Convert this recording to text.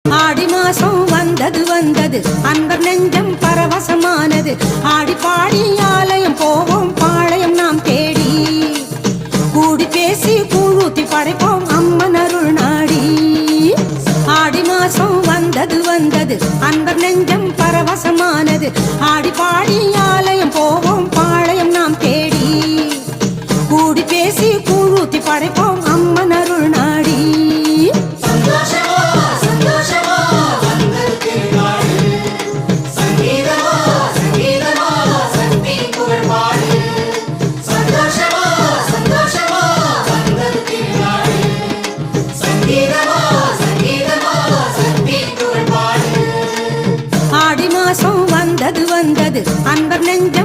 ஆடி மாசம் வந்தது வந்தது அன்பர் நெஞ்சம் பரவசமானது. ஆடி பாடி ஆலயம் போவோம் பாளையம் நாம் தேடி. கூடி பேசி கூழூத்தி படைப்போம் அம்மன் அருள் நாடி. ஆடி மாசம் வந்தது வந்தது அன்பர் நெஞ்சம் பரவசமானது. ஆடி பாடி ஆலயம் போவோம் பாளையம் நாம் தேடி. கூடி பேசி கூழூத்தி படைப்போம் அம்மன் அருள் நாடி. ஆடி மாசம் வந்தது வந்தது அன்பர் நெஞ்சம்